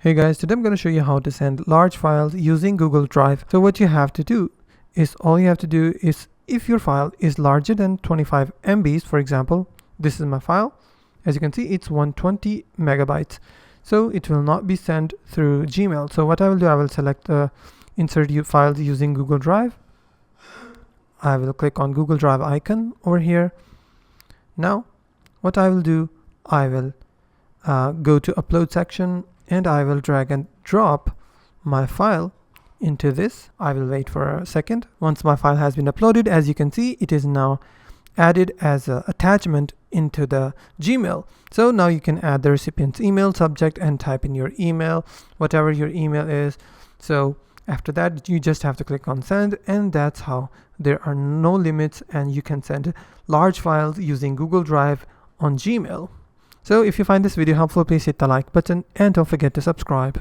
Hey guys, today I'm going to show you how to send large files using Google Drive. So what you have to do is if your file is larger than 25 MBs, for example, this is my file. As you can see, it's 120 megabytes. So it will not be sent through Gmail. So what I will do, I will select insert files using Google Drive. I will click on Google Drive icon over here. Now, what I will do, I will go to upload section and I will drag and drop my file into this. I will wait for a second. Once my file has been uploaded, as you can see, it is now added as an attachment into the Gmail. So now you can add the recipient's email subject and type in your email, whatever your email is. So after that, you just have to click on send, and that's how. There are no limits and you can send large files using Google Drive on Gmail. So if you find this video helpful, please hit the like button and don't forget to subscribe.